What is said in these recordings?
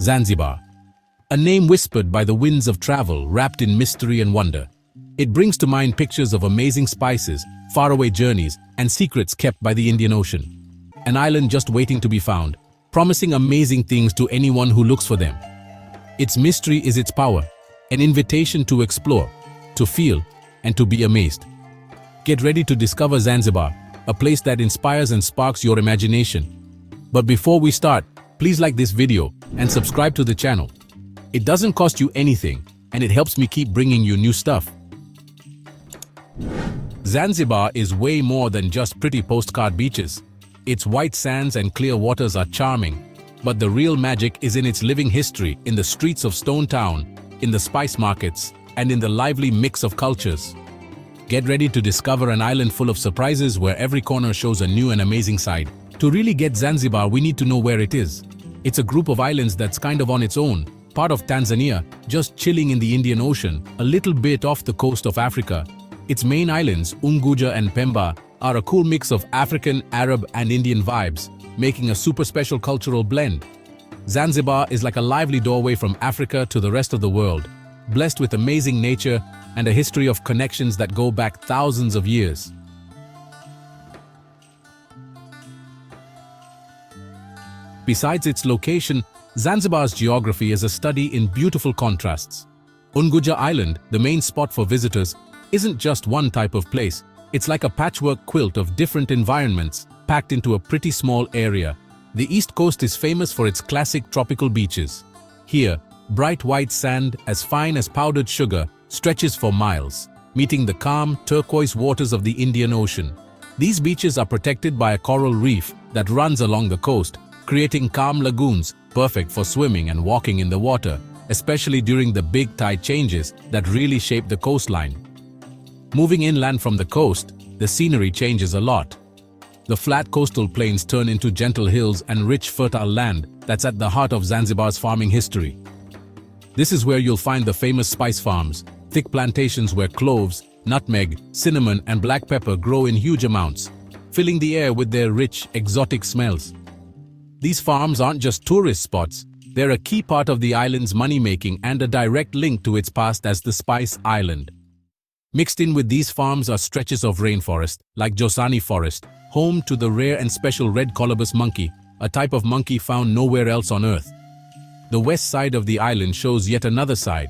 Zanzibar. A name whispered by the winds of travel, wrapped in mystery and wonder. It brings to mind pictures of amazing spices, faraway journeys, and secrets kept by the Indian Ocean. An island just waiting to be found, promising amazing things to anyone who looks for them. Its mystery is its power, an invitation to explore, to feel, and to be amazed. Get ready to discover Zanzibar, a place that inspires and sparks your imagination. But before we start, please like this video and subscribe to the channel. It doesn't cost you anything, and it helps me keep bringing you new stuff. Zanzibar is way more than just pretty postcard beaches. Its white sands and clear waters are charming, but the real magic is in its living history, in the streets of Stone Town, in the spice markets, and in the lively mix of cultures. Get ready to discover an island full of surprises where every corner shows a new and amazing side. To really get Zanzibar, we need to know where it is. It's a group of islands that's kind of on its own, part of Tanzania, just chilling in the Indian Ocean, a little bit off the coast of Africa. Its main islands, Unguja and Pemba, are a cool mix of African, Arab, and Indian vibes, making a super special cultural blend. Zanzibar is like a lively doorway from Africa to the rest of the world, blessed with amazing nature and a history of connections that go back thousands of years. Besides its location, Zanzibar's geography is a study in beautiful contrasts. Unguja Island, the main spot for visitors, isn't just one type of place. It's like a patchwork quilt of different environments packed into a pretty small area. The east coast is famous for its classic tropical beaches. Here, bright white sand, as fine as powdered sugar, stretches for miles, meeting the calm, turquoise waters of the Indian Ocean. These beaches are protected by a coral reef that runs along the coast, creating calm lagoons, perfect for swimming and walking in the water, especially during the big tide changes that really shape the coastline. Moving inland from the coast, the scenery changes a lot. The flat coastal plains turn into gentle hills and rich fertile land that's at the heart of Zanzibar's farming history. This is where you'll find the famous spice farms, thick plantations where cloves, nutmeg, cinnamon, and black pepper grow in huge amounts, filling the air with their rich, exotic smells. These farms aren't just tourist spots, they're a key part of the island's money-making and a direct link to its past as the Spice Island. Mixed in with these farms are stretches of rainforest, like Josani Forest, home to the rare and special red colobus monkey, a type of monkey found nowhere else on Earth. The west side of the island shows yet another side.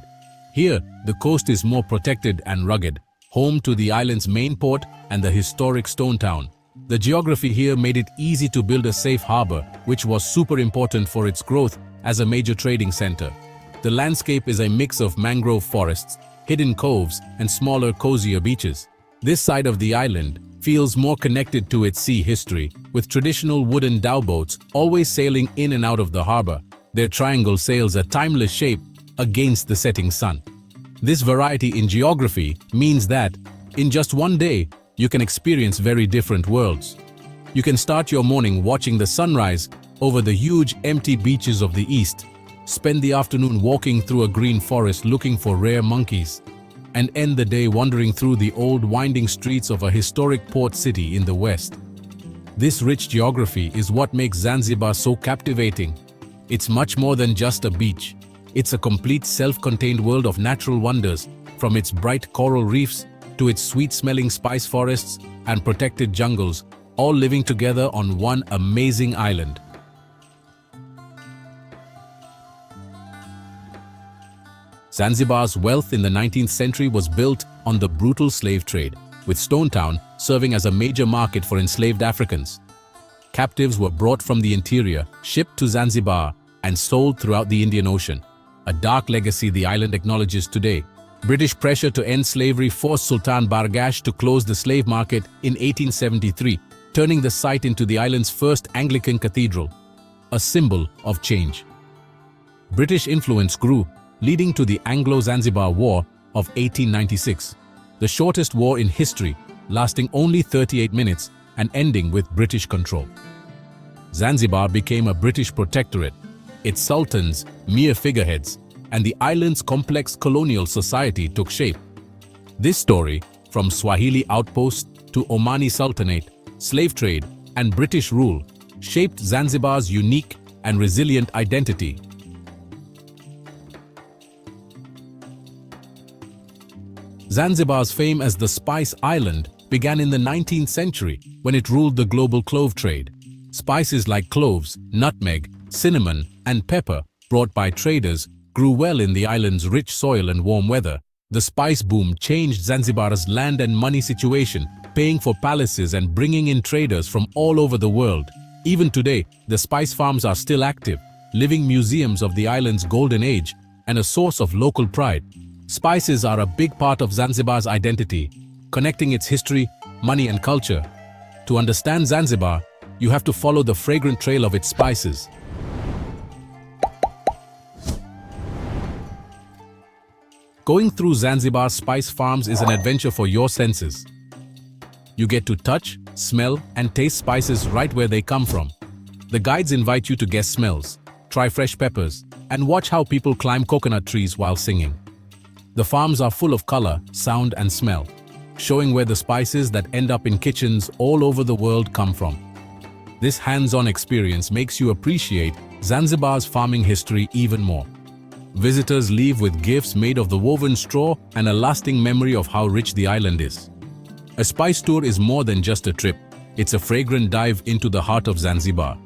Here, the coast is more protected and rugged, home to the island's main port and the historic Stone Town. The geography here made it easy to build a safe harbor, which was super important for its growth as a major trading center. The landscape is a mix of mangrove forests, hidden coves, and smaller, cozier beaches. This side of the island feels more connected to its sea history, with traditional wooden dhow boats always sailing in and out of the harbor, their triangle sails a timeless shape against the setting sun. This variety in geography means that, in just one day, you can experience very different worlds. You can start your morning watching the sunrise over the huge, empty beaches of the east, spend the afternoon walking through a green forest looking for rare monkeys, and end the day wandering through the old winding streets of a historic port city in the west. This rich geography is what makes Zanzibar so captivating. It's much more than just a beach. It's a complete self-contained world of natural wonders, from its bright coral reefs to its sweet-smelling spice forests and protected jungles, all living together on one amazing island. Zanzibar's wealth in the 19th century was built on the brutal slave trade, with Stone Town serving as a major market for enslaved Africans. Captives were brought from the interior, shipped to Zanzibar, and sold throughout the Indian Ocean, a dark legacy the island acknowledges today. British pressure to end slavery forced Sultan Bargash to close the slave market in 1873, turning the site into the island's first Anglican cathedral, a symbol of change. British influence grew, leading to the Anglo-Zanzibar War of 1896, the shortest war in history, lasting only 38 minutes and ending with British control. Zanzibar became a British protectorate, its sultans mere figureheads, and the island's complex colonial society took shape. This story, from Swahili outposts to Omani Sultanate, slave trade, and British rule, shaped Zanzibar's unique and resilient identity. Zanzibar's fame as the Spice Island began in the 19th century when it ruled the global clove trade. Spices like cloves, nutmeg, cinnamon, and pepper, brought by traders, grew well in the island's rich soil and warm weather. The spice boom changed Zanzibar's land and money situation, paying for palaces and bringing in traders from all over the world. Even today, the spice farms are still active, living museums of the island's golden age and a source of local pride. Spices are a big part of Zanzibar's identity, connecting its history, money, and culture. To understand Zanzibar, you have to follow the fragrant trail of its spices. Going through Zanzibar spice farms is an adventure for your senses. You get to touch, smell, and taste spices right where they come from. The guides invite you to guess smells, try fresh peppers, and watch how people climb coconut trees while singing. The farms are full of color, sound, and smell, showing where the spices that end up in kitchens all over the world come from. This hands-on experience makes you appreciate Zanzibar's farming history even more. Visitors leave with gifts made of the woven straw and a lasting memory of how rich the island is. A spice tour is more than just a trip. It's a fragrant dive into the heart of Zanzibar.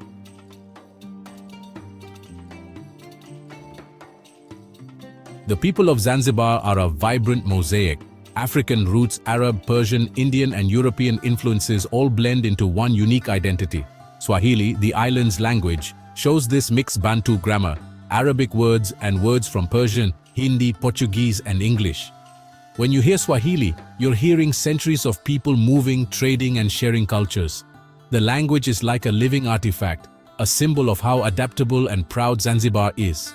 The people of Zanzibar are a vibrant mosaic. African roots, Arab, Persian, Indian, and European influences all blend into one unique identity. Swahili, the island's language, shows this mixed Bantu grammar, Arabic words and words from Persian, Hindi, Portuguese, and English. When you hear Swahili, you're hearing centuries of people moving, trading, and sharing cultures. The language is like a living artifact, a symbol of how adaptable and proud Zanzibar is.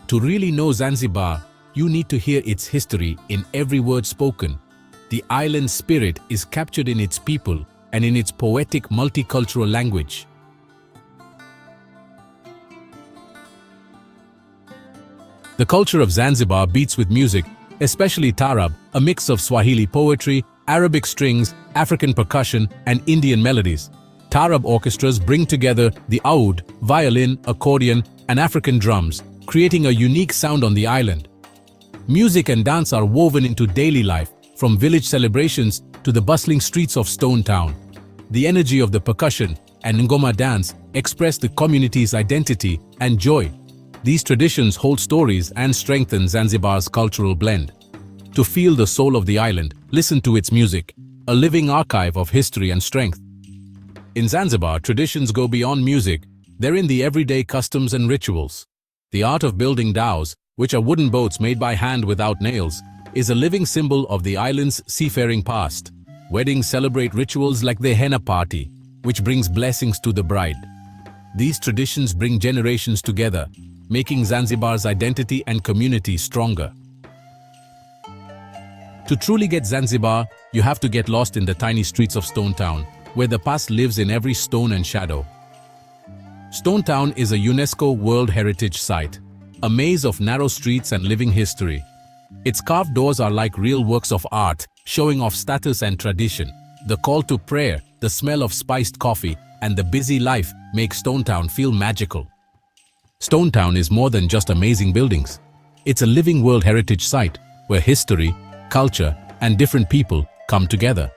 To really know Zanzibar, you need to hear its history in every word spoken. The island's spirit is captured in its people and in its poetic multicultural language. The culture of Zanzibar beats with music, especially Tarab, a mix of Swahili poetry, Arabic strings, African percussion, and Indian melodies. Tarab orchestras bring together the oud, violin, accordion, and African drums, creating a unique sound on the island. Music and dance are woven into daily life, from village celebrations to the bustling streets of Stone Town. The energy of the percussion and ngoma dance express the community's identity and joy. These traditions hold stories and strengthen Zanzibar's cultural blend. To feel the soul of the island, listen to its music, a living archive of history and strength. In Zanzibar, traditions go beyond music. They're in the everyday customs and rituals. The art of building dhows, which are wooden boats made by hand without nails, is a living symbol of the island's seafaring past. Weddings celebrate rituals like the henna party, which brings blessings to the bride. These traditions bring generations together, making Zanzibar's identity and community stronger. To truly get Zanzibar, you have to get lost in the tiny streets of Stone Town, where the past lives in every stone and shadow. Stone Town is a UNESCO World Heritage Site, a maze of narrow streets and living history. Its carved doors are like real works of art, showing off status and tradition. The call to prayer, the smell of spiced coffee, and the busy life make Stone Town feel magical. Stone Town is more than just amazing buildings. It's a living World Heritage Site where history, culture, and different people come together.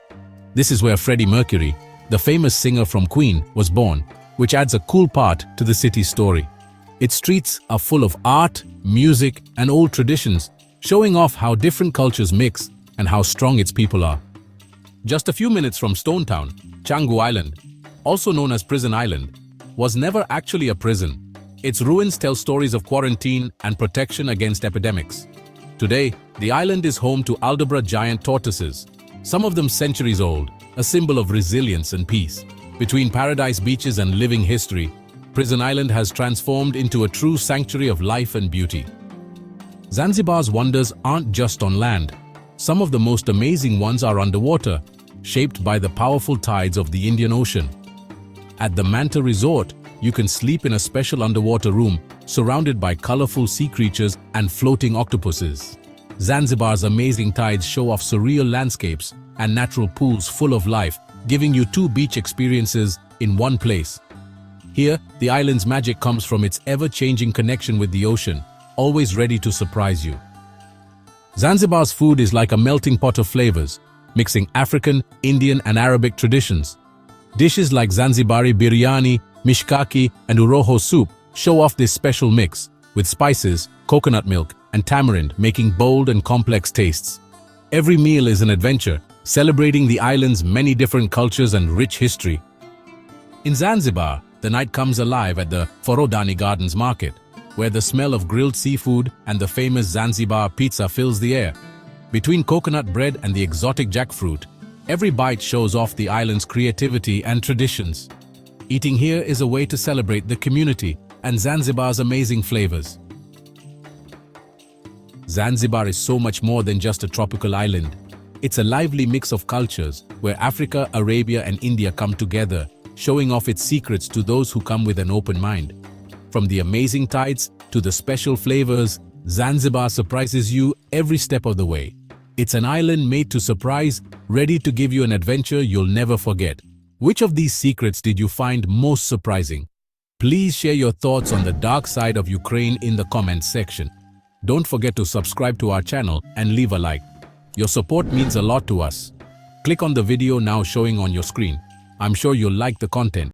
This is where Freddie Mercury, the famous singer from Queen, was born, which adds a cool part to the city's story. Its streets are full of art, music, and old traditions, showing off how different cultures mix and how strong its people are. Just a few minutes from Stone Town, Canggu Island, also known as Prison Island, was never actually a prison. Its ruins tell stories of quarantine and protection against epidemics. Today, the island is home to Aldabra giant tortoises, some of them centuries old, a symbol of resilience and peace. Between paradise beaches and living history, Prison Island has transformed into a true sanctuary of life and beauty. Zanzibar's wonders aren't just on land. Some of the most amazing ones are underwater, shaped by the powerful tides of the Indian Ocean. At the Manta Resort, you can sleep in a special underwater room surrounded by colorful sea creatures and floating octopuses. Zanzibar's amazing tides show off surreal landscapes and natural pools full of life, giving you two beach experiences in one place. Here, the island's magic comes from its ever-changing connection with the ocean, always ready to surprise you. Zanzibar's food is like a melting pot of flavors, mixing African, Indian, and Arabic traditions. Dishes like Zanzibari biryani, mishkaki, and uroho soup show off this special mix, with spices, coconut milk, and tamarind making bold and complex tastes. Every meal is an adventure, celebrating the island's many different cultures and rich history. In Zanzibar, the night comes alive at the Forodhani Gardens market, where the smell of grilled seafood and the famous Zanzibar pizza fills the air. Between coconut bread and the exotic jackfruit, every bite shows off the island's creativity and traditions. Eating here is a way to celebrate the community and Zanzibar's amazing flavors. Zanzibar is so much more than just a tropical island. It's a lively mix of cultures where Africa, Arabia, and India come together, showing off its secrets to those who come with an open mind. From the amazing tides to the special flavors, Zanzibar surprises you every step of the way. It's an island made to surprise, ready to give you an adventure you'll never forget. Which of these secrets did you find most surprising? Please share your thoughts on the dark side of Ukraine in the comments section. Don't forget to subscribe to our channel and leave a like. Your support means a lot to us. Click on the video now showing on your screen. I'm sure you'll like the content.